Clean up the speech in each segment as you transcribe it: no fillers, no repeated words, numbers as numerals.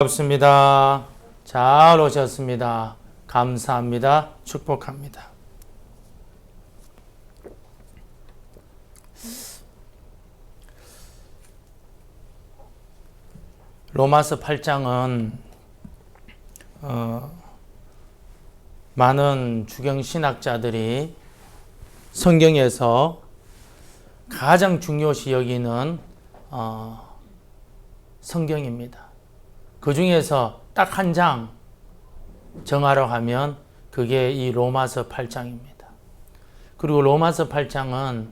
반갑습니다. 잘 오셨습니다. 감사합니다. 축복합니다. 로마서 8장은 많은 주경신학자들이 성경에서 가장 중요시 여기는 성경입니다. 그 중에서 딱 한 장 정하러 하면 그게 이 로마서 8장입니다. 그리고 로마서 8장은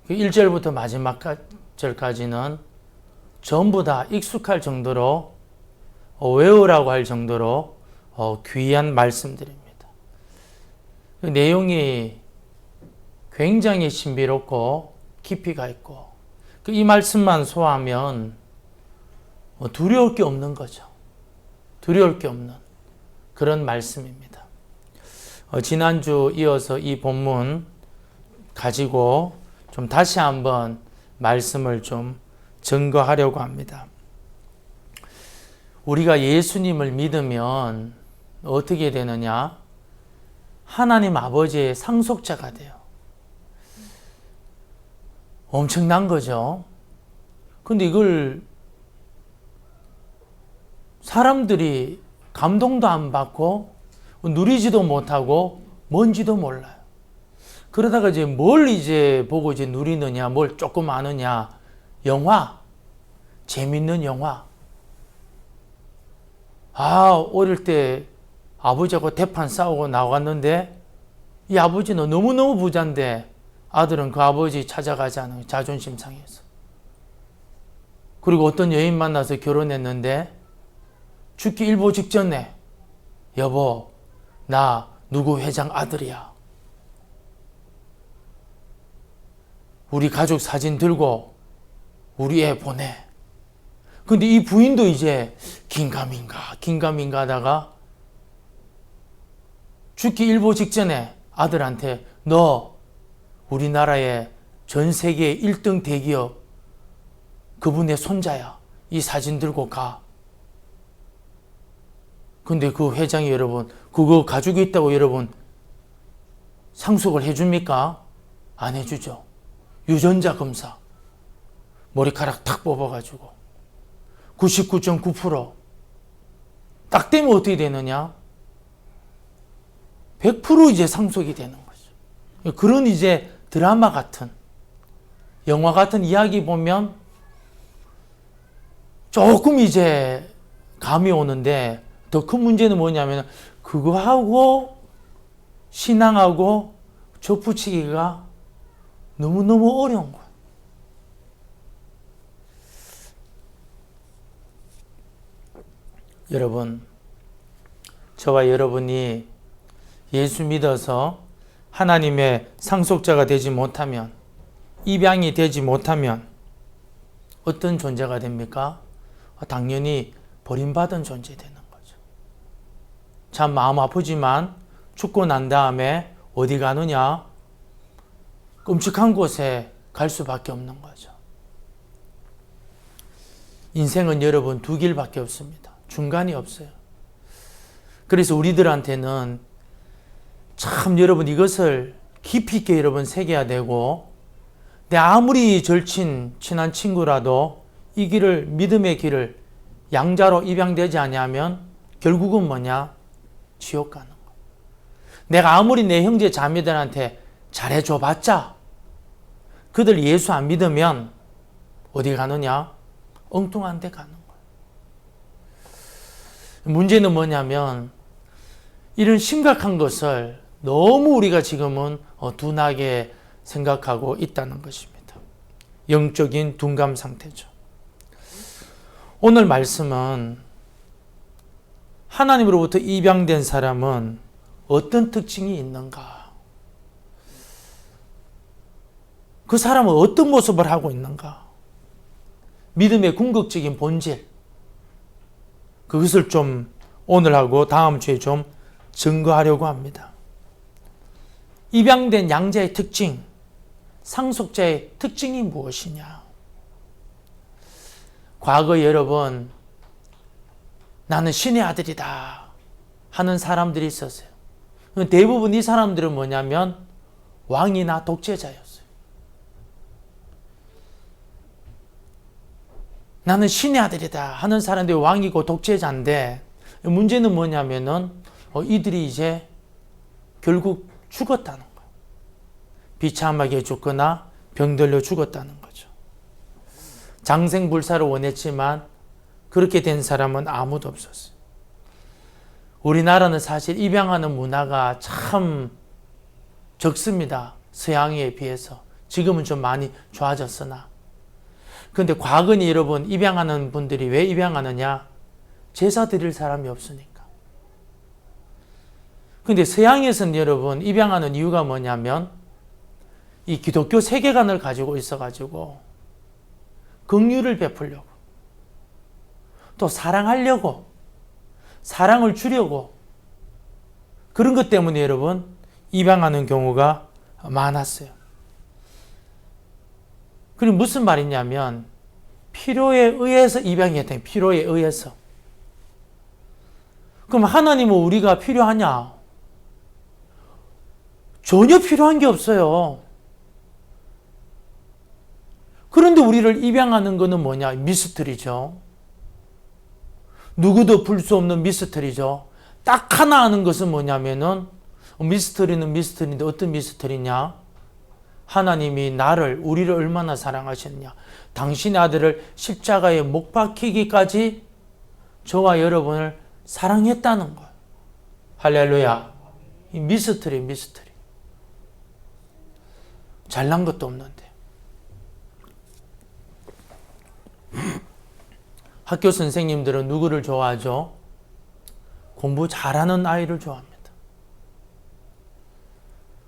1절부터 마지막 절까지는 전부 다 익숙할 정도로 외우라고 할 정도로 귀한 말씀들입니다. 그 내용이 굉장히 신비롭고 깊이가 있고 이 말씀만 소화하면 두려울 게 없는 거죠. 두려울 게 없는 그런 말씀입니다. 지난주 이어서 이 본문 가지고 좀 다시 한번 말씀을 좀 증거하려고 합니다. 우리가 예수님을 믿으면 어떻게 되느냐? 하나님 아버지의 상속자가 돼요. 엄청난 거죠. 근데 이걸 사람들이 감동도 안 받고 누리지도 못하고 뭔지도 몰라요. 그러다가 이제 뭘 이제 보고 이제 누리느냐, 뭘 조금 아느냐, 영화, 재밌는 영화. 어릴 때 아버지하고 대판 싸우고 나왔는데 이 아버지는 너무너무 부자인데 아들은 그 아버지 찾아가지 않아요. 자존심 상해서. 그리고 어떤 여인 만나서 결혼했는데 죽기 일보 직전에 여보, 나 누구 회장 아들이야. 우리 가족 사진 들고 우리 애 보내. 근데 이 부인도 이제 긴가민가 하다가 죽기 일보 직전에 아들한테 너 우리나라의 전 세계 1등 대기업 그분의 손자야. 이 사진 들고 가. 근데 그 회장이 여러분 그거 가지고 있다고 여러분 상속을 해줍니까? 안 해주죠. 유전자 검사 머리카락 탁 뽑아가지고 99.9% 딱 되면 어떻게 되느냐? 100% 이제 상속이 되는 거죠. 그런 이제 드라마 같은 영화 같은 이야기 보면 조금 이제 감이 오는데 더 큰 문제는 뭐냐면 그거하고 신앙하고 접붙이기가 너무너무 어려운 거예요. 여러분, 저와 여러분이 예수 믿어서 하나님의 상속자가 되지 못하면, 입양이 되지 못하면 어떤 존재가 됩니까? 당연히 버림받은 존재 되는 거죠. 참 마음 아프지만 죽고 난 다음에 어디 가느냐? 끔찍한 곳에 갈 수밖에 없는 거죠. 인생은 여러분 두 길밖에 없습니다. 중간이 없어요. 그래서 우리들한테는 참 여러분 이것을 깊이 있게 여러분 새겨야 되고, 내 아무리 절친 친한 친구라도 이 길을, 믿음의 길을 양자로 입양되지 않으면 결국은 뭐냐? 지옥 가는 거. 내가 아무리 내 형제 자매들한테 잘해줘봤자 그들 예수 안 믿으면 어디 가느냐? 엉뚱한 데 가는 거예요. 문제는 뭐냐면 이런 심각한 것을 너무 우리가 지금은 둔하게 생각하고 있다는 것입니다. 영적인 둔감 상태죠. 오늘 말씀은 하나님으로부터 입양된 사람은 어떤 특징이 있는가? 그 사람은 어떤 모습을 하고 있는가? 믿음의 궁극적인 본질, 그것을 좀 오늘하고 다음 주에 좀 증거하려고 합니다. 입양된 양자의 특징, 상속자의 특징이 무엇이냐? 과거 여러분 나는 신의 아들이다 하는 사람들이 있었어요. 대부분 이 사람들은 뭐냐면 왕이나 독재자였어요. 나는 신의 아들이다 하는 사람들이 왕이고 독재자인데, 문제는 뭐냐면은 이들이 이제 결국 죽었다는 거예요. 비참하게 죽거나 병들려 죽었다는 거죠. 장생불사를 원했지만 그렇게 된 사람은 아무도 없었어요. 우리나라는 사실 입양하는 문화가 참 적습니다. 서양에 비해서. 지금은 좀 많이 좋아졌으나. 그런데 과거에 여러분, 입양하는 분들이 왜 입양하느냐? 제사 드릴 사람이 없으니까. 그런데 서양에서는 여러분, 입양하는 이유가 뭐냐면 이 기독교 세계관을 가지고 있어가지고 긍휼을 베풀려고, 또 사랑하려고, 사랑을 주려고, 그런 것 때문에 여러분 입양하는 경우가 많았어요. 그리고 무슨 말이냐면 필요에 의해서 입양했다. 필요에 의해서. 그럼 하나님은 우리가 필요하냐? 전혀 필요한 게 없어요. 그런데 우리를 입양하는 것은 뭐냐? 미스터리죠. 누구도 풀 수 없는 미스터리죠. 딱 하나 아는 것은 뭐냐면은, 미스터리는 미스터리인데 어떤 미스터리냐? 하나님이 우리를 얼마나 사랑하셨냐? 당신의 아들을 십자가에 못 박히기까지 저와 여러분을 사랑했다는 거예요. 할렐루야. 이 미스터리. 잘난 것도 없는데. 학교 선생님들은 누구를 좋아하죠? 공부 잘하는 아이를 좋아합니다.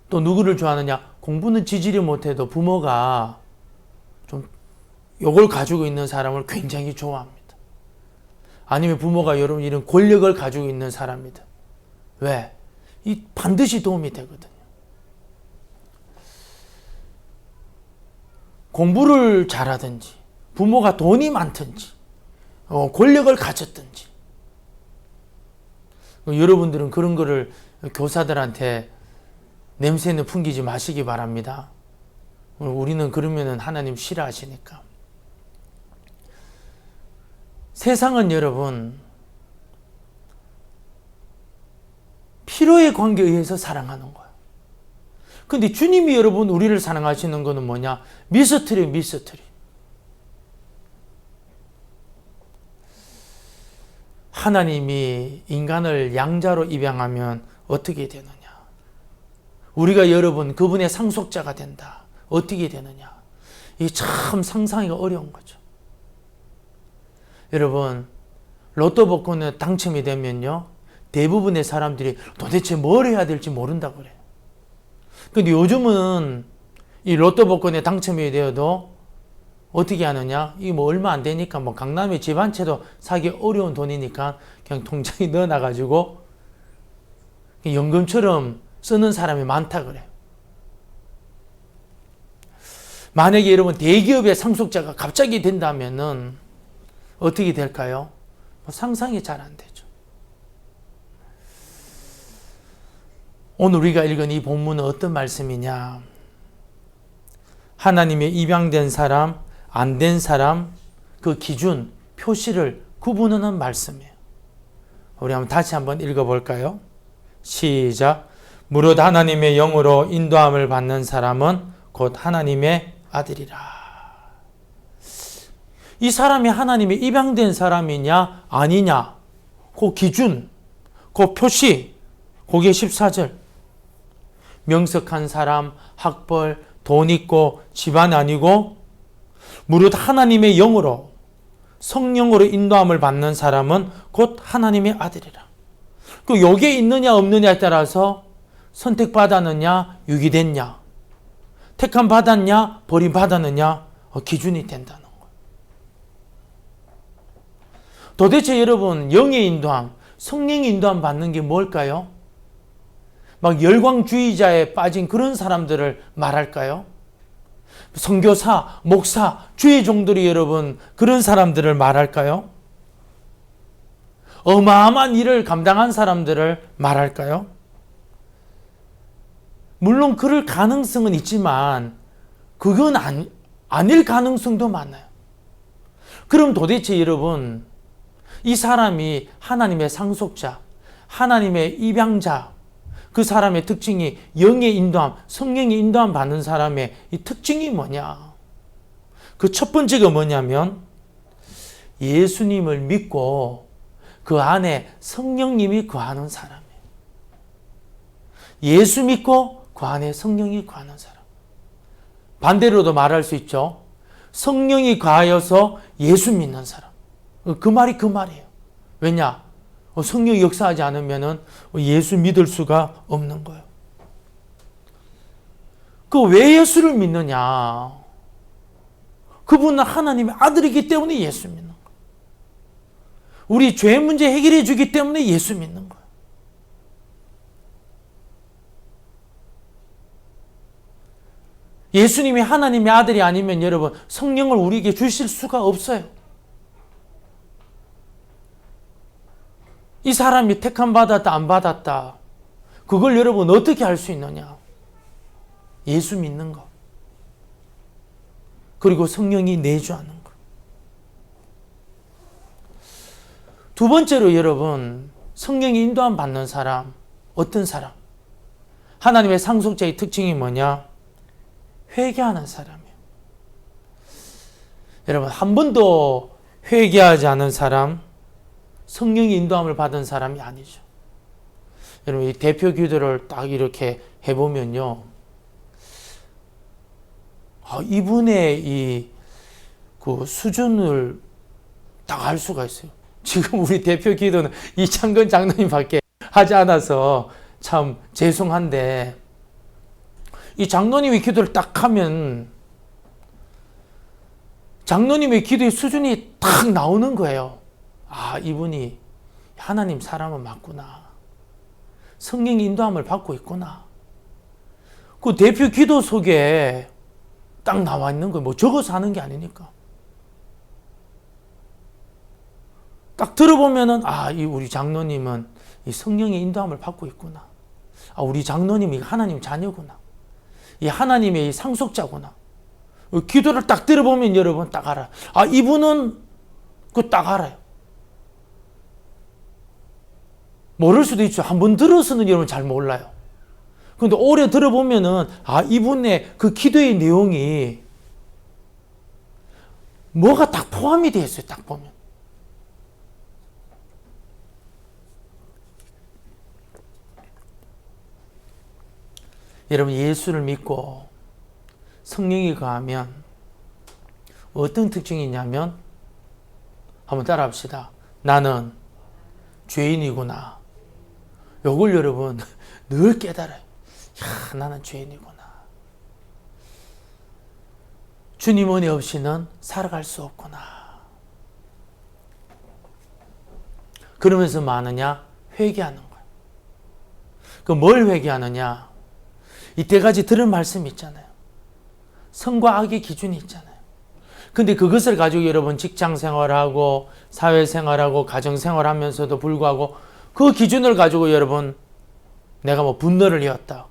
또 누구를 좋아하느냐? 공부는 지지를 못해도 부모가 좀 요걸 가지고 있는 사람을 굉장히 좋아합니다. 아니면 부모가 여러분 이런 권력을 가지고 있는 사람이다. 왜? 이 반드시 도움이 되거든요. 공부를 잘하든지, 부모가 돈이 많든지, 권력을 가졌든지. 여러분들은 그런 거를 교사들한테 냄새는 풍기지 마시기 바랍니다. 우리는 그러면은 하나님 싫어하시니까. 세상은 여러분 필요의 관계에 의해서 사랑하는 거예요. 근데 주님이 여러분 우리를 사랑하시는 거는 뭐냐? 미스터리. 하나님이 인간을 양자로 입양하면 어떻게 되느냐? 우리가 여러분 그분의 상속자가 된다. 어떻게 되느냐? 이게 참 상상하기가 어려운 거죠. 여러분, 로또 복권에 당첨이 되면요, 대부분의 사람들이 도대체 뭘 해야 될지 모른다고 그래요. 근데 요즘은 이 로또 복권에 당첨이 되어도 어떻게 하느냐? 이게 뭐 얼마 안 되니까 뭐 강남에 집 한 채도 사기 어려운 돈이니까 그냥 통장에 넣어놔가지고 연금처럼 쓰는 사람이 많다 그래요. 만약에 여러분 대기업의 상속자가 갑자기 된다면은 어떻게 될까요? 뭐 상상이 잘 안 되죠. 오늘 우리가 읽은 이 본문은 어떤 말씀이냐? 하나님의 입양된 사람, 안 된 사람, 그 기준, 표시를 구분하는 말씀이에요. 우리 다시 한번 읽어볼까요? 시작. 무릇 하나님의 영으로 인도함을 받는 사람은 곧 하나님의 아들이라. 이 사람이 하나님의 입양된 사람이냐 아니냐, 그 기준, 그 표시, 그게 14절. 명석한 사람, 학벌, 돈 있고 집안 아니고 무릇 하나님의 영으로, 성령으로 인도함을 받는 사람은 곧 하나님의 아들이라. 그 여기에 있느냐 없느냐에 따라서 선택받았느냐 유기됐냐, 택함 받았냐 버림받았느냐 기준이 된다는 거예요. 도대체 여러분 영의 인도함, 성령의 인도함 받는 게 뭘까요? 막 열광주의자에 빠진 그런 사람들을 말할까요? 선교사, 목사, 주의 종들이 여러분 그런 사람들을 말할까요? 어마어마한 일을 감당한 사람들을 말할까요? 물론 그럴 가능성은 있지만 그건 아닐 가능성도 많아요. 그럼 도대체 여러분, 이 사람이 하나님의 상속자, 하나님의 입양자, 그 사람의 특징이 영의 인도함, 성령의 인도함 받는 사람의 이 특징이 뭐냐? 그 첫 번째가 뭐냐면 예수님을 믿고 그 안에 성령님이 거하는 사람이에요. 예수 믿고 그 안에 성령이 거하는 사람. 반대로도 말할 수 있죠. 성령이 거하여서 예수 믿는 사람. 그 말이 그 말이에요. 왜냐? 성령이 역사하지 않으면 예수 믿을 수가 없는 거예요. 그 왜 예수를 믿느냐? 그분은 하나님의 아들이기 때문에 예수 믿는 거예요. 우리 죄 문제 해결해 주기 때문에 예수 믿는 거예요. 예수님이 하나님의 아들이 아니면 여러분 성령을 우리에게 주실 수가 없어요. 이 사람이 택함 받았다 안 받았다 그걸 여러분 어떻게 알 수 있느냐? 예수 믿는 거. 그리고 성령이 내주하는 거. 두 번째로 여러분 성령이 인도함 받는 사람 어떤 사람? 하나님의 상속자의 특징이 뭐냐? 회개하는 사람이에요. 여러분 한 번도 회개하지 않은 사람 성령의 인도함을 받은 사람이 아니죠. 여러분 이 대표 기도를 딱 이렇게 해보면요. 이분의 그 수준을 딱 알 수가 있어요. 지금 우리 대표 기도는 이창근 장로님밖에 하지 않아서 참 죄송한데 이 장로님의 기도를 딱 하면 장로님의 기도의 수준이 딱 나오는 거예요. 이분이 하나님 사람은 맞구나. 성령의 인도함을 받고 있구나. 그 대표 기도 속에 딱 나와 있는 거예요. 뭐 적어서 하는 게 아니니까. 딱 들어보면은 이 우리 장로님은 이 성령의 인도함을 받고 있구나. 우리 장로님이 하나님 자녀구나. 이 하나님의 이 상속자구나. 기도를 딱 들어보면 여러분 딱 알아요. 이분은 그 딱 알아요. 모를 수도 있죠. 한번 들어서는 여러분 잘 몰라요. 그런데 오래 들어보면은 이분의 그 기도의 내용이 뭐가 딱 포함이 되어 있어요. 딱 보면. 여러분 예수를 믿고 성령이 거하면 어떤 특징이 있냐면 한번 따라합시다. 나는 죄인이구나. 요걸 여러분 늘 깨달아요. 나는 죄인이구나. 주님 은혜 없이는 살아갈 수 없구나. 그러면서 뭐 하느냐? 회개하는 거예요. 그 뭘 회개하느냐? 이때까지 들은 말씀이 있잖아요. 선과 악의 기준이 있잖아요. 근데 그것을 가지고 여러분 직장 생활하고 사회 생활하고 가정 생활하면서도 불구하고 그 기준을 가지고 여러분 내가 뭐 분노를 이었다.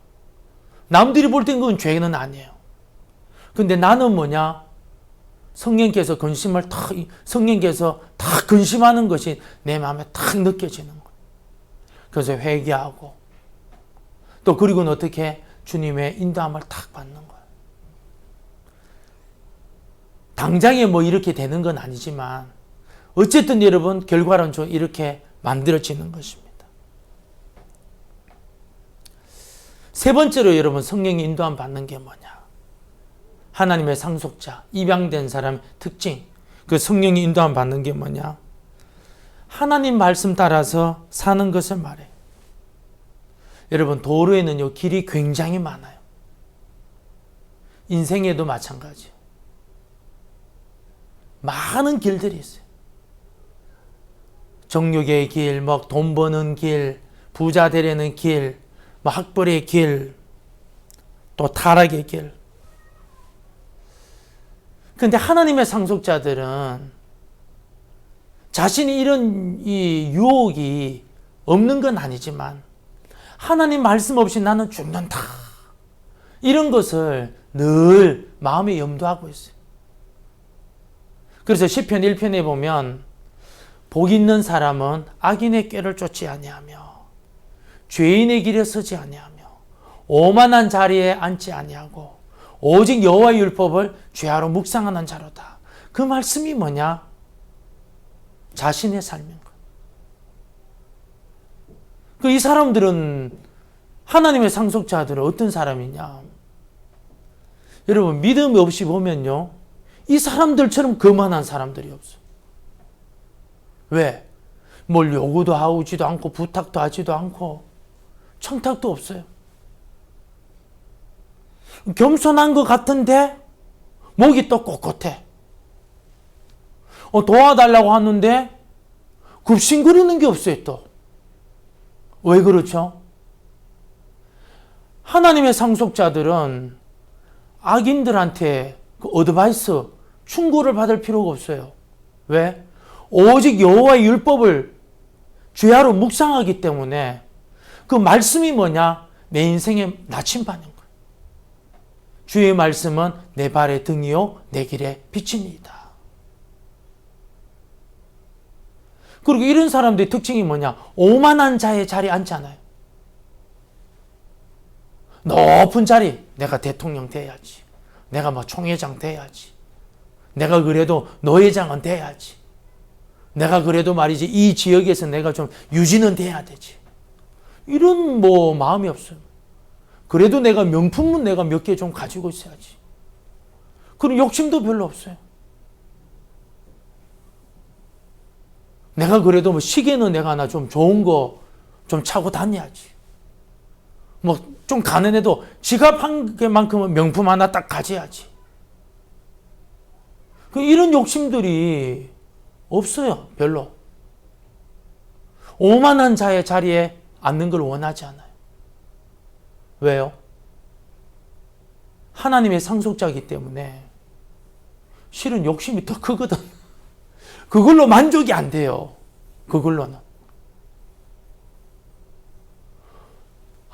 남들이 볼 땐 그건 죄는 아니에요. 근데 나는 뭐냐? 성령께서 성령께서 다 근심하는 것이 내 마음에 탁 느껴지는 거예요. 그래서 회개하고 또 그리고는 어떻게 주님의 인도함을 탁 받는 거예요. 당장에 뭐 이렇게 되는 건 아니지만 어쨌든 여러분 결과론적으로 이렇게 만들어지는 것입니다. 세 번째로 여러분 성령의 인도함 받는 게 뭐냐? 하나님의 상속자, 입양된 사람의 특징, 그 성령의 인도함 받는 게 뭐냐? 하나님 말씀 따라서 사는 것을 말해요. 여러분 도로에는요 길이 굉장히 많아요. 인생에도 마찬가지예요. 많은 길들이 있어요. 정욕의 길, 돈 버는 길, 부자 되려는 길, 학벌의 길, 또 타락의 길. 근데 하나님의 상속자들은 자신이 이런 이 유혹이 없는 건 아니지만 하나님 말씀 없이 나는 죽는다. 이런 것을 늘 마음에 염두하고 있어요. 그래서 시편 1편에 보면 복 있는 사람은 악인의 꾀를 쫓지 아니하며 죄인의 길에 서지 아니하며 오만한 자리에 앉지 아니하고 오직 여호와의 율법을 죄하러 묵상하는 자로다. 그 말씀이 뭐냐? 자신의 삶인 거예요. 이 사람들은, 하나님의 상속자들은 어떤 사람이냐? 여러분, 믿음 없이 보면요, 이 사람들처럼 거만한 사람들이 없어요. 왜? 뭘 요구도 하지도 않고 부탁도 하지도 않고 청탁도 없어요. 겸손한 것 같은데 목이 또 꼿꼿해. 도와달라고 하는데 굽신거리는 게 없어요. 또 왜 그렇죠? 하나님의 상속자들은 악인들한테 그 어드바이스, 충고를 받을 필요가 없어요. 왜? 오직 여호와의 율법을 죄하러 묵상하기 때문에 그 말씀이 뭐냐? 내 인생의 나침반인 거예요. 주의 말씀은 내 발의 등이요 내 길의 빛이니이다. 그리고 이런 사람들의 특징이 뭐냐? 오만한 자의 자리에 앉지 않아요. 높은 자리, 내가 대통령 돼야지. 내가 뭐 총회장 돼야지. 내가 그래도 노회장은 돼야지. 내가 그래도 말이지 이 지역에서 내가 좀 유지는 돼야 되지. 이런 뭐 마음이 없어요. 그래도 내가 명품은 내가 몇 개 좀 가지고 있어야지. 그런 욕심도 별로 없어요. 내가 그래도 뭐 시계는 내가 하나 좀 좋은 거 좀 차고 다녀야지. 뭐 좀 가난해도 지갑 한 개만큼은 명품 하나 딱 가져야지. 이런 욕심들이 없어요. 별로. 오만한 자의 자리에 앉는 걸 원하지 않아요. 왜요? 하나님의 상속자이기 때문에 실은 욕심이 더 크거든. 그걸로 만족이 안 돼요. 그걸로는.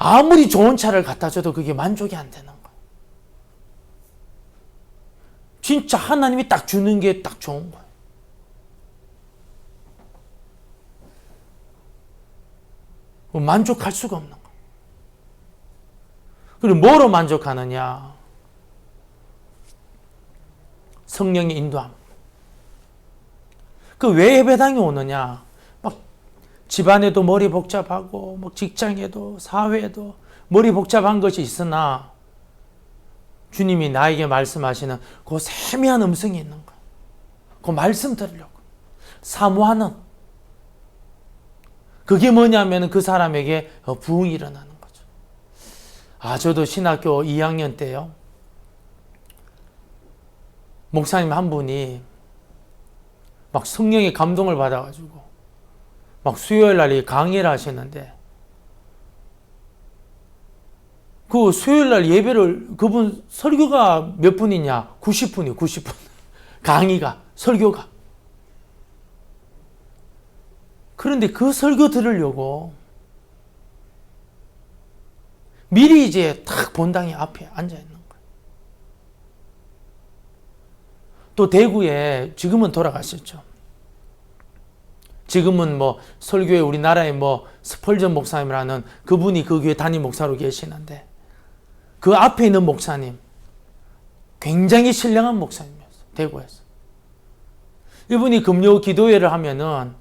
아무리 좋은 차를 갖다 줘도 그게 만족이 안 되는 거예요. 진짜 하나님이 딱 주는 게 딱 좋은 거예요. 만족할 수가 없는 거예요. 그리고 뭐로 만족하느냐? 성령의 인도함. 그 왜 배당이 오느냐? 막 집안에도 머리 복잡하고, 뭐 직장에도 사회에도 머리 복잡한 것이 있으나 주님이 나에게 말씀하시는 그 세미한 음성이 있는 거예요. 그 말씀 들으려고. 사모하는. 그게 뭐냐면 그 사람에게 부흥이 일어나는 거죠. 저도 신학교 2학년 때요. 목사님 한 분이 막 성령의 감동을 받아가지고 막 수요일 날에 강의를 하시는데 그 수요일 날 예배를 그분 설교가 몇 분이냐? 90분이요. 90분. 강의가, 설교가. 그런데 그 설교 들으려고 미리 이제 딱 본당에 앞에 앉아 있는 거예요. 또 대구에 지금은 돌아가셨죠. 지금은 뭐 설교에 우리나라에 뭐 스펄전 목사님이라는 그분이 그 교회 담임 목사로 계시는데 그 앞에 있는 목사님 굉장히 신령한 목사님이었어요. 대구에서. 이분이 금요 기도회를 하면은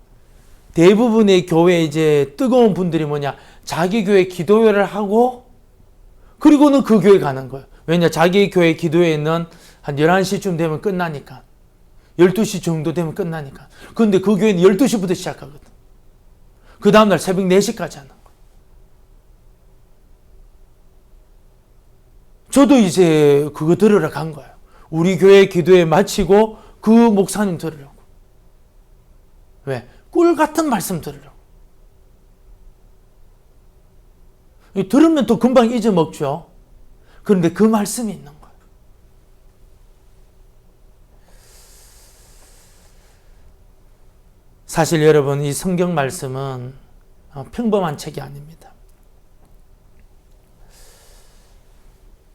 대부분의 교회 이제 뜨거운 분들이 뭐냐? 자기 교회 기도회를 하고 그리고는 그 교회 가는 거예요. 왜냐? 자기 교회 기도회는 한 11시쯤 되면 끝나니까. 12시 정도 되면 끝나니까. 그런데 그 교회는 12시부터 시작하거든. 그 다음날 새벽 4시까지 하는 거예요. 저도 이제 그거 들으러 간 거예요. 우리 교회 기도회 마치고 그 목사님 들으려고. 왜? 꿀 같은 말씀 들으려고. 들으면 또 금방 잊어먹죠. 그런데 그 말씀이 있는 거예요. 사실 여러분, 이 성경 말씀은 평범한 책이 아닙니다.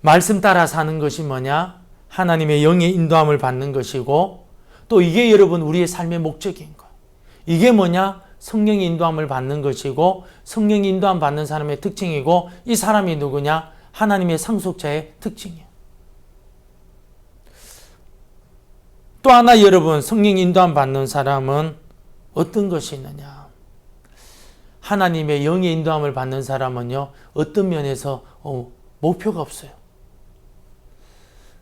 말씀 따라 사는 것이 뭐냐? 하나님의 영의 인도함을 받는 것이고, 또 이게 여러분 우리의 삶의 목적인 거예요. 이게 뭐냐? 성령의 인도함을 받는 것이고, 성령의 인도함 받는 사람의 특징이고, 이 사람이 누구냐? 하나님의 상속자의 특징이에요. 또 하나 여러분, 성령 인도함 받는 사람은 어떤 것이 있느냐? 하나님의 영의 인도함을 받는 사람은요, 어떤 면에서 목표가 없어요.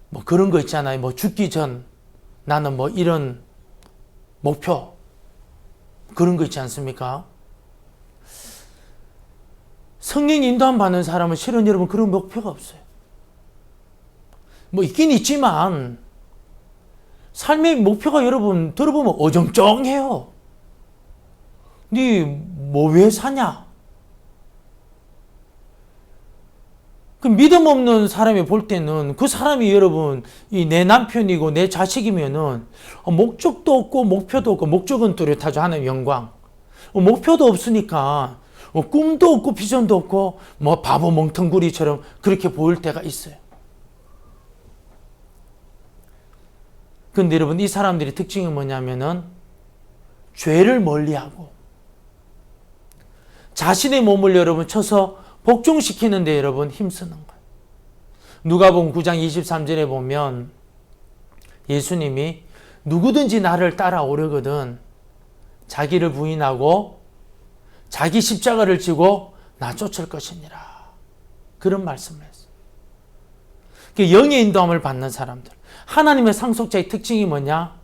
뭐 그런 거 있잖아요. 뭐 죽기 전 나는 뭐 이런 목표, 그런 거 있지 않습니까? 성령 인도함 받는 사람은 실은 여러분 그런 목표가 없어요. 뭐 있긴 있지만 삶의 목표가 여러분 들어보면 어정쩡해요. 니 뭐 왜 사냐? 그 믿음 없는 사람이 볼 때는 그 사람이 여러분 이 내 남편이고 내 자식이면은 목적도 없고 목표도 없고, 목적은 뚜렷하죠. 하나님의 영광. 목표도 없으니까 꿈도 없고 비전도 없고 뭐 바보 멍텅구리처럼 그렇게 보일 때가 있어요. 근데 여러분 이 사람들의 특징이 뭐냐면은 죄를 멀리하고 자신의 몸을 여러분 쳐서 복종시키는데 여러분 힘쓰는 거예요. 누가복음 9장 23절에 보면 예수님이 누구든지 나를 따라오려거든 자기를 부인하고 자기 십자가를 지고 나 쫓을 것이니라, 그런 말씀을 했어요. 영의 인도함을 받는 사람들, 하나님의 상속자의 특징이 뭐냐?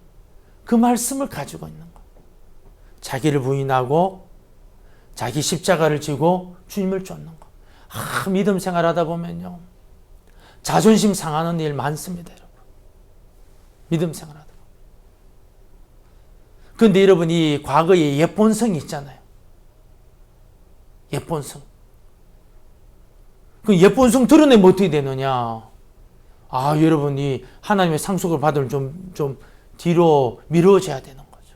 그 말씀을 가지고 있는 거예요. 자기를 부인하고 자기 십자가를 지고 주님을 쫓는 거. 믿음 생활하다 보면요, 자존심 상하는 일 많습니다, 여러분. 믿음 생활하다. 그런데 여러분 이 과거의 옛 본성이 있잖아요. 옛 본성. 그 옛 본성 드러내면 어떻게 되느냐? 여러분 이 하나님의 상속을 받으면 좀 뒤로 미뤄져야 되는 거죠.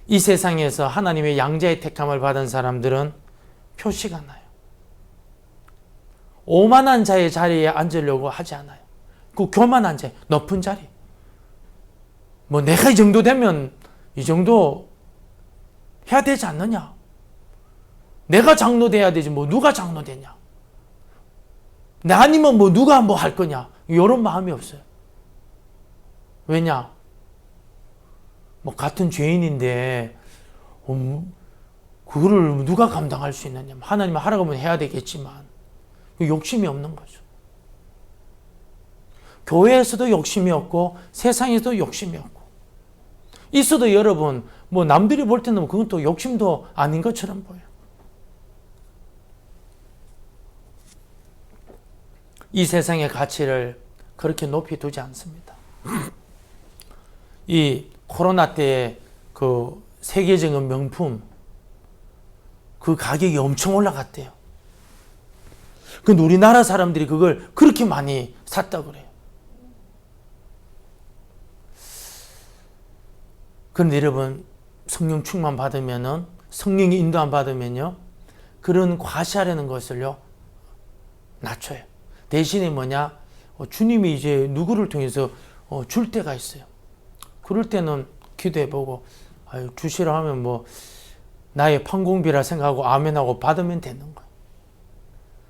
이 세상에서 하나님의 양자의 택함을 받은 사람들은 표시가 나요. 오만한 자의 자리에 앉으려고 하지 않아요. 그 교만한 자, 높은 자리. 뭐 내가 이 정도 되면 이 정도 해야 되지 않느냐? 내가 장로 돼야 되지 뭐 누가 장로 되냐? 나 아니면 뭐 누가 뭐 할 거냐? 이런 마음이 없어요. 왜냐? 뭐 같은 죄인인데 그거를 누가 감당할 수 있느냐? 하나님 하라고 하면 해야 되겠지만 욕심이 없는 거죠. 교회에서도 욕심이 없고 세상에서도 욕심이 없고, 있어도 여러분 뭐 남들이 볼 때는 그건 또 욕심도 아닌 것처럼 보여요. 이 세상의 가치를 그렇게 높이 두지 않습니다. 이 코로나 때에 그 세계적인 명품 그 가격이 엄청 올라갔대요. 근데 우리나라 사람들이 그걸 그렇게 많이 샀다 그래요. 그런데 여러분 성령 충만 받으면은, 성령의 인도함 받으면요, 그런 과시하려는 것을요 낮춰요. 대신에 뭐냐, 주님이 이제 누구를 통해서 줄 때가 있어요. 그럴 때는 기도해보고 주시라 하면 뭐 나의 판공비라 생각하고 아멘하고 받으면 되는 거예요.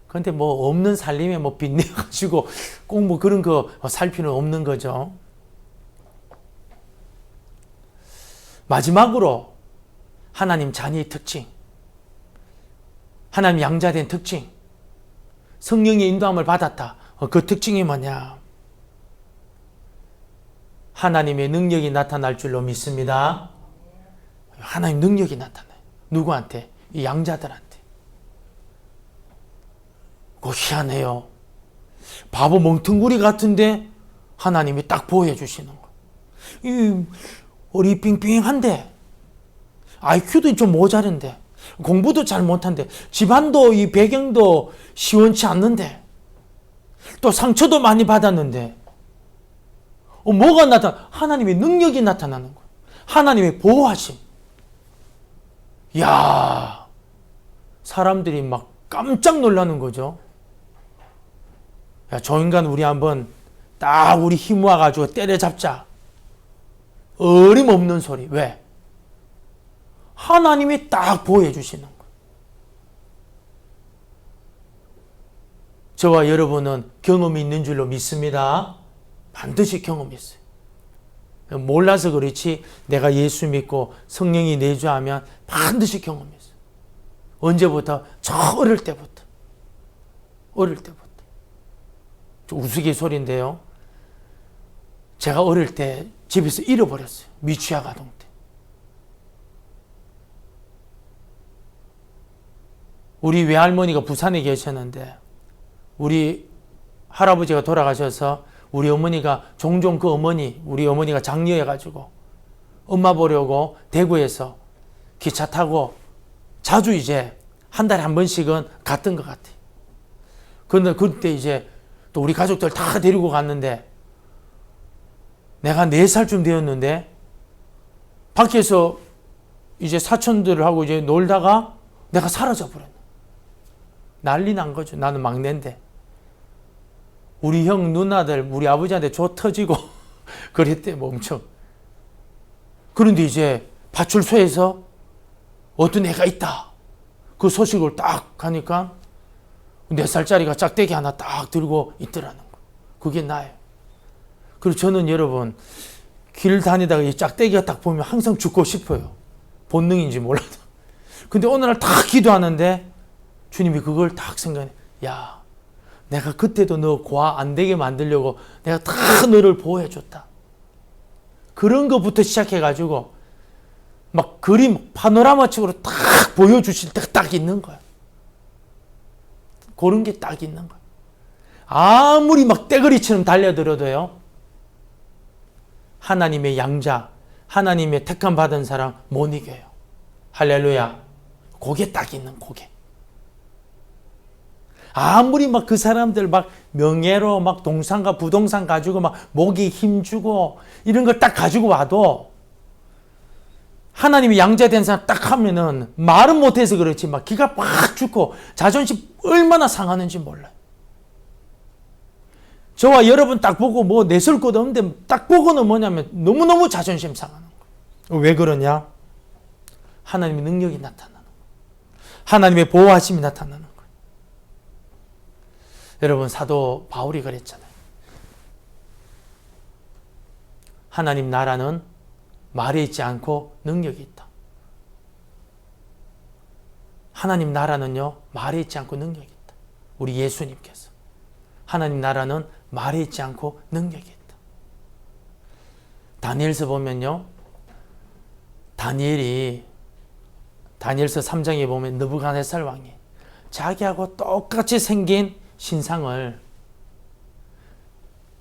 그런데 뭐 없는 살림에 뭐 빚내가지고 꼭 뭐 그런 거 살 필요는 없는 거죠. 마지막으로 하나님 자녀의 특징, 하나님 양자된 특징, 성령의 인도함을 받았다. 그 특징이 뭐냐? 하나님의 능력이 나타날 줄로 믿습니다. 하나님 능력이 나타나요. 누구한테? 이 양자들한테. 그거 희한해요. 바보 멍텅구리 같은데 하나님이 딱 보여주시는 거. 이 어리 빙빙한데, IQ도 좀 모자른데, 공부도 잘 못한데, 집안도 이 배경도 시원치 않는데, 또 상처도 많이 받았는데, 뭐가 나타나? 하나님의 능력이 나타나는 거예요. 하나님의 보호하심. 이야, 사람들이 막 깜짝 놀라는 거죠. 야, 저 인간 우리 한번 딱 우리 힘 모아가지고 때려잡자. 어림없는 소리. 왜? 하나님이 딱 보호해 주시는 거예요. 저와 여러분은 경험이 있는 줄로 믿습니다. 반드시 경험이 있어요. 몰라서 그렇지 내가 예수 믿고 성령이 내주하면 반드시 경험이 있어요. 언제부터? 저 어릴 때부터. 어릴 때부터. 좀 우스갯소리인데요. 제가 어릴 때 집에서 잃어버렸어요. 미취학 아동 때. 우리 외할머니가 부산에 계셨는데 우리 할아버지가 돌아가셔서 우리 어머니가 종종 그 어머니, 우리 어머니가 장녀여가지고 엄마 보려고 대구에서 기차 타고 자주 이제 한 달에 한 번씩은 갔던 것 같아요. 그런데 그때 이제 또 우리 가족들 다 데리고 갔는데 내가 4살쯤 되었는데 밖에서 이제 사촌들하고 이제 놀다가 내가 사라져 버렸네. 난리 난 거죠. 나는 막내인데. 우리 형 누나들 우리 아버지한테 조 터지고 그랬대 뭐 엄청. 그런데 이제 파출소에서 어떤 애가 있다. 그 소식을 딱 가니까 4살짜리가 짝대기 하나 딱 들고 있더라는 거. 그게 나예요. 그리고 저는 여러분 길 다니다가 이 짝대기가 딱 보면 항상 죽고 싶어요. 본능인지 몰라도. 근데 어느 날 딱 기도하는데 주님이 그걸 딱 생각해. 야, 내가 그때도 너 고아 안 되게 만들려고 내가 다 너를 보호해줬다. 그런 것부터 시작해가지고 막 그림 파노라마식으로 딱 보여주실 때가 딱 있는 거야. 그런 게 딱 있는 거야. 아무리 막 떼거리처럼 달려들어도요. 하나님의 양자, 하나님의 택함 받은 사람 못 이겨요. 할렐루야. 그게 딱 있는 그게. 아무리 막 그 사람들 막 명예로 막 동산과 부동산 가지고 막 목에 힘주고 이런 걸 딱 가지고 와도 하나님이 양자된 사람 딱 하면은 말은 못해서 그렇지 막 기가 팍 죽고 자존심 얼마나 상하는지 몰라요. 저와 여러분 딱 보고 뭐 내설 것 없는데 딱 보고는 뭐냐면 너무너무 자존심 상하는 거예요. 왜 그러냐? 하나님의 능력이 나타나는 거예요. 하나님의 보호하심이 나타나는 거예요. 여러분 사도 바울이 그랬잖아요. 하나님 나라는 말에 있지 않고 능력이 있다. 하나님 나라는요 말에 있지 않고 능력이 있다. 우리 예수님께서 하나님 나라는 말에 있지 않고 능력이 있다. 다니엘서 보면요. 다니엘서 3장에 보면 느부갓네살 왕이 자기하고 똑같이 생긴 신상을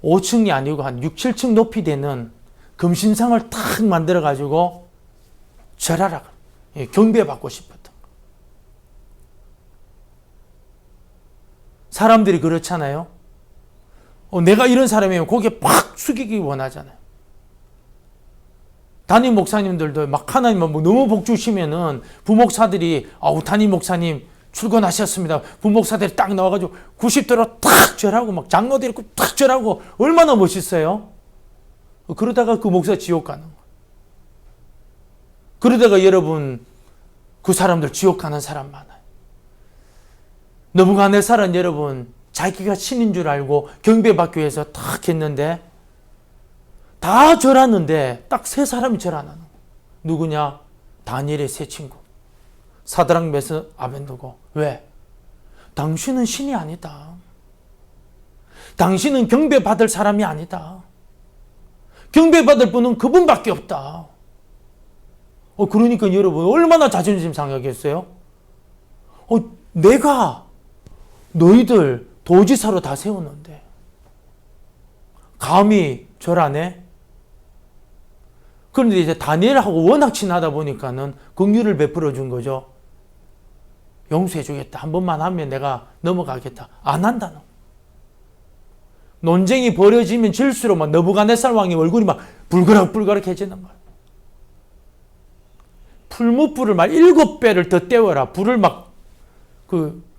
5층이 아니고 한 6, 7층 높이 되는 금신상을 탁 만들어 가지고 절하라 경배받고 싶었던 거. 사람들이 그렇잖아요. 내가 이런 사람이면 고개 팍 숙이기 원하잖아요. 담임 목사님들도 막 하나님 뭐 너무 복 주시면은 부목사들이 담임 목사님 출근하셨습니다. 부목사들이 딱 나와가지고 90도로 탁 절하고 막 장로들이 탁 절하고 얼마나 멋있어요. 그러다가 그 목사 지옥 가는 거예요. 그러다가 여러분 그 사람들 지옥 가는 사람 많아요. 느부갓네살은 여러분 자기가 신인 줄 알고 경배받기 위해서 탁 했는데 다 절하는데 딱 3사람이 절 안 하는 거예요. 누구냐? 다니엘의 3 친구. 사드락 메삭 아벤느고. 왜? 당신은 신이 아니다. 당신은 경배받을 사람이 아니다. 경배받을 분은 그분밖에 없다. 그러니까 여러분 얼마나 자존심 상하겠어요? 내가 너희들 도지사로 다 세웠는데 감히 절 안 해? 그런데 이제 다니엘하고 워낙 친하다 보니까는 긍휼을 베풀어 준 거죠. 용서해 주겠다. 한 번만 하면 내가 넘어가겠다. 안 한다는. 논쟁이 벌어지면 질수록 막 느부갓네살 왕의 얼굴이 막 불그락불그락해지는 거예요. 풀무불을 막 7배를 더 떼워라. 불을 막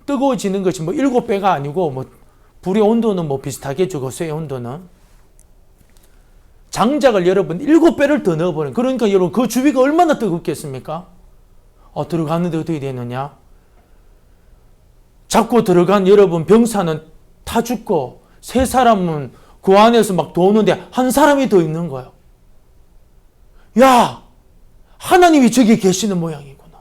뜨거워지는 것이 뭐 7배가 아니고 뭐 불의 온도는 뭐 비슷하겠죠. 그 쇠의 온도는. 장작을 여러분 7배를 더 넣어버려요. 그러니까 여러분 그 주위가 얼마나 뜨겁겠습니까? 들어갔는데 어떻게 되느냐? 잡고 들어간 여러분 병사는 타 죽고 세 사람은 그 안에서 막 도는데 한 사람이 더 있는 거예요. 야! 하나님이 저기 계시는 모양이구나.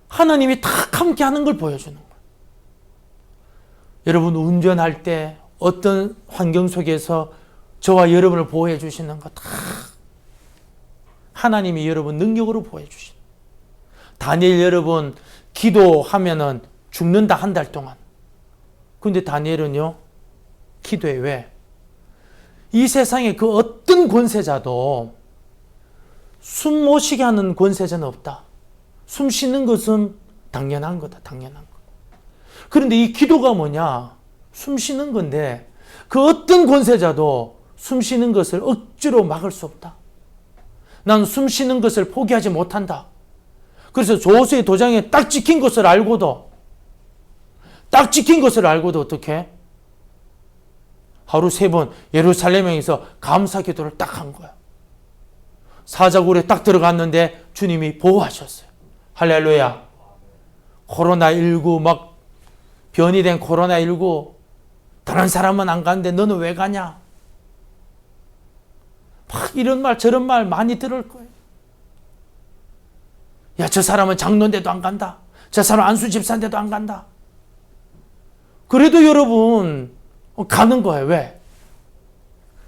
하나님이 딱 함께 하는 걸 보여주는 거예요. 여러분 운전할 때 어떤 환경 속에서 저와 여러분을 보호해 주시는 거 다 하나님이 여러분 능력으로 보호해 주시는 거예요. 다니엘 여러분 기도하면은 죽는다 한 달 동안. 근데 다니엘은요 기도해. 왜? 이 세상에 그 어떤 권세자도 숨 못 쉬게 하는 권세자는 없다. 숨 쉬는 것은 당연한 거다. 당연한 거. 그런데 이 기도가 뭐냐? 숨 쉬는 건데 그 어떤 권세자도 숨 쉬는 것을 억지로 막을 수 없다. 난 숨 쉬는 것을 포기하지 못한다. 그래서 조수의 도장에 딱 찍힌 것을 알고도 어떻게? 하루 3번 예루살렘에서 감사 기도를 딱 한 거야. 사자굴에 딱 들어갔는데 주님이 보호하셨어요. 할렐루야. 코로나19 막 변이된 코로나19 다른 사람은 안 가는데 너는 왜 가냐? 막 이런 말 저런 말 많이 들을 거예요. 야, 저 사람은 장로인데도 안 간다. 저 사람 안수 집사인데도 안 간다. 그래도 여러분 가는 거예요. 왜?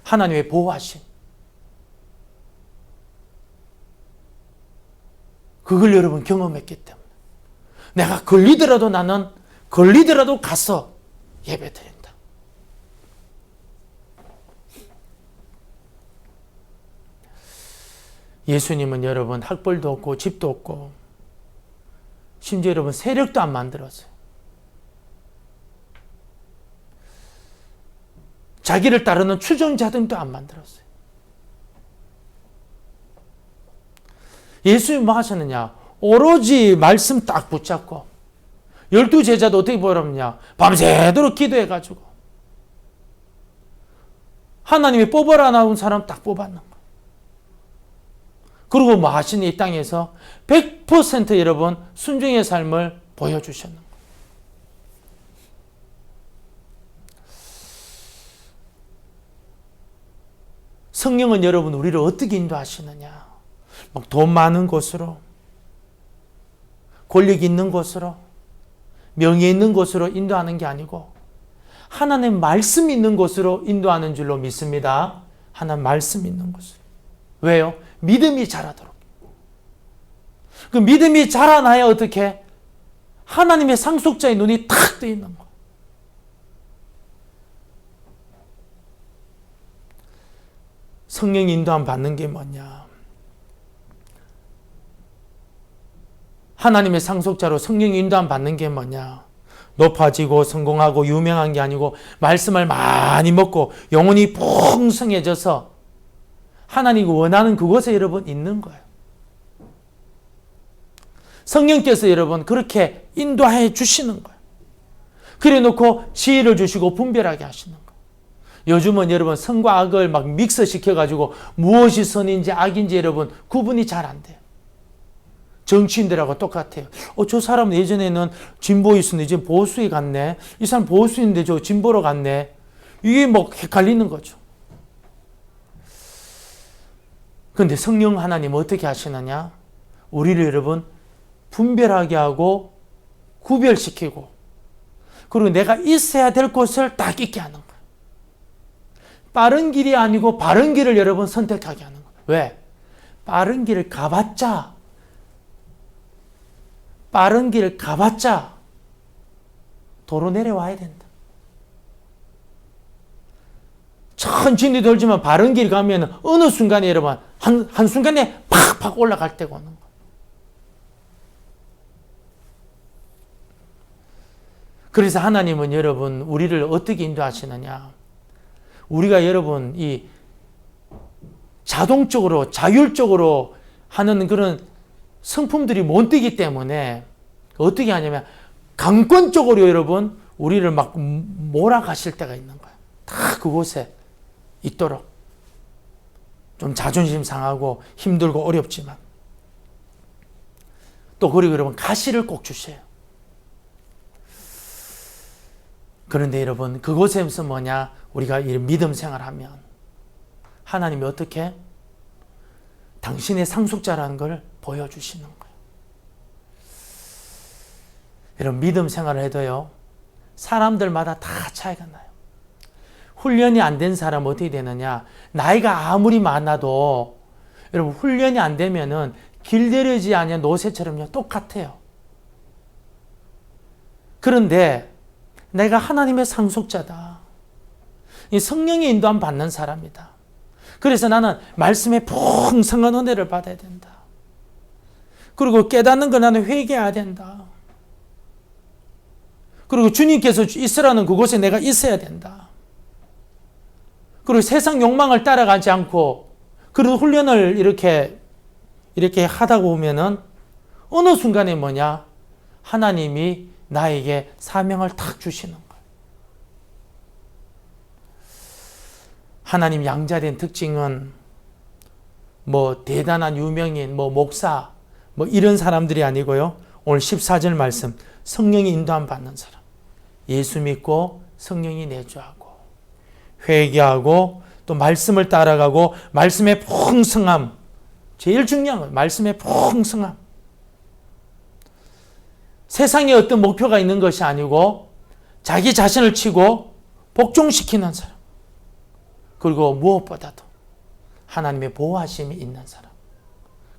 하나님의 보호하심. 그걸 여러분 경험했기 때문에 내가 걸리더라도 나는 가서 예배드린다. 예수님은 여러분 학벌도 없고 집도 없고 심지어 여러분 세력도 안 만들었어요. 자기를 따르는 추종자들도 안 만들었어요. 예수님이 뭐 하셨느냐? 오로지 말씀 딱 붙잡고 12제자도 어떻게 보라느냐? 밤새도록 기도해가지고 하나님이 뽑아라 나온 사람 딱 뽑았는 거예요. 그리고 뭐 하시니 이 땅에서 100% 여러분 순종의 삶을 보여주셨는 거예요. 성령은 여러분 우리를 어떻게 인도하시느냐? 막 돈 많은 곳으로, 권력 있는 곳으로, 명예 있는 곳으로 인도하는 게 아니고 하나님 말씀 있는 곳으로 인도하는 줄로 믿습니다. 하나님 말씀 있는 곳으로. 왜요? 믿음이 자라도록. 그 믿음이 자라나야 어떻게? 하나님의 상속자의 눈이 탁 떠 있는 거. 성령 인도함 받는 게 뭐냐? 하나님의 상속자로 성령 인도함 받는 게 뭐냐? 높아지고 성공하고 유명한 게 아니고 말씀을 많이 먹고 영혼이 풍성해져서 하나님이 원하는 그곳에 여러분 있는 거예요. 성령께서 여러분 그렇게 인도해 주시는 거예요. 그래 놓고 지혜를 주시고 분별하게 하시는 거예요. 요즘은 여러분 선과 악을 막 믹스 시켜가지고 무엇이 선인지 악인지 여러분 구분이 잘 안 돼요. 정치인들하고 똑같아요. 저 사람은 예전에는 진보였는데 이제 보수에 갔네. 이 사람 보수인데 저 진보로 갔네. 이게 뭐 헷갈리는 거죠. 그런데 성령 하나님 어떻게 하시느냐? 우리를 여러분 분별하게 하고 구별시키고 그리고 내가 있어야 될 곳을 딱 있게 하는 거예요. 빠른 길이 아니고 바른 길을 여러분 선택하게 하는 거예요. 왜? 빠른 길을 가봤자 도로 내려와야 된다. 천천히 돌지만 바른 길 가면 어느 순간에 여러분 한순간에 팍팍 올라갈 때가 오는 거예요. 그래서 하나님은 여러분 우리를 어떻게 인도하시느냐? 우리가 여러분 이 자동적으로 자율적으로 하는 그런 성품들이 못 되기 때문에 어떻게 하냐면 강권적으로 여러분 우리를 막 몰아가실 때가 있는 거예요. 다 그곳에 있도록. 좀 자존심 상하고 힘들고 어렵지만 또 그리고 여러분 가시를 꼭 주셔요. 그런데 여러분 그곳에서 뭐냐? 우리가 이 믿음 생활하면 하나님이 어떻게 당신의 상속자라는 걸 보여주시는 거예요. 여러분 믿음 생활을 해도요 사람들마다 다 차이가 나요. 훈련이 안 된 사람은 어떻게 되느냐? 나이가 아무리 많아도 여러분 훈련이 안 되면은 길들여지지 않은 노새처럼요 똑같아요. 그런데 내가 하나님의 상속자다. 이 성령의 인도함 받는 사람이다. 그래서 나는 말씀의 풍성한 은혜를 받아야 된다. 그리고 깨닫는 거 나는 회개해야 된다. 그리고 주님께서 있으라는 그곳에 내가 있어야 된다. 그리고 세상 욕망을 따라가지 않고 그런 훈련을 이렇게 하다 보면은 어느 순간에 뭐냐? 하나님이 나에게 사명을 탁 주시는 거예요. 하나님 양자된 특징은 뭐 대단한 유명인, 뭐 목사, 뭐 이런 사람들이 아니고요. 오늘 14절 말씀, 성령이 인도함 받는 사람. 예수 믿고 성령이 내주하고 회개하고 또 말씀을 따라가고 말씀의 풍성함. 제일 중요한 건 말씀의 풍성함. 세상에 어떤 목표가 있는 것이 아니고 자기 자신을 치고 복종시키는 사람. 그리고 무엇보다도 하나님의 보호하심이 있는 사람.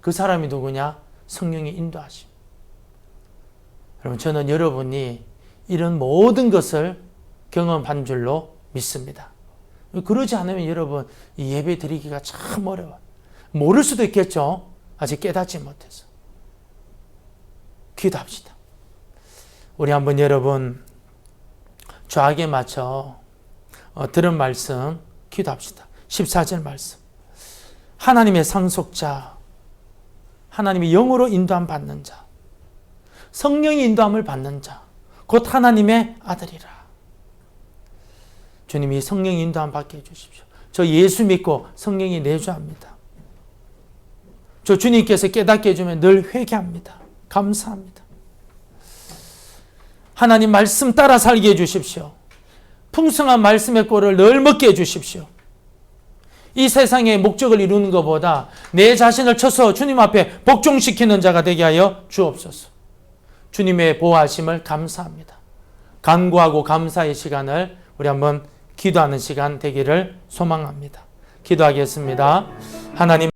그 사람이 누구냐? 성령의 인도하심. 여러분 저는 여러분이 이런 모든 것을 경험한 줄로 믿습니다. 그러지 않으면 여러분 이 예배 드리기가 참 어려워요. 모를 수도 있겠죠. 아직 깨닫지 못해서. 기도합시다. 우리 한번 여러분 좌악에 맞춰 들은 말씀 기도합시다. 14절 말씀. 하나님의 상속자, 하나님의 영으로 인도함 받는 자, 성령의 인도함을 받는 자, 곧 하나님의 아들이라. 주님이 성령의 인도함 받게 해주십시오. 저 예수 믿고 성령이 내주합니다. 저 주님께서 깨닫게 해주면 늘 회개합니다. 감사합니다. 하나님 말씀 따라 살게 해주십시오. 풍성한 말씀의 꼴을 늘 먹게 해주십시오. 이 세상의 목적을 이루는 것보다 내 자신을 쳐서 주님 앞에 복종시키는 자가 되게 하여 주옵소서. 주님의 보호하심을 감사합니다. 간구하고 감사의 시간을 우리 한번 기도하는 시간 되기를 소망합니다. 기도하겠습니다. 하나님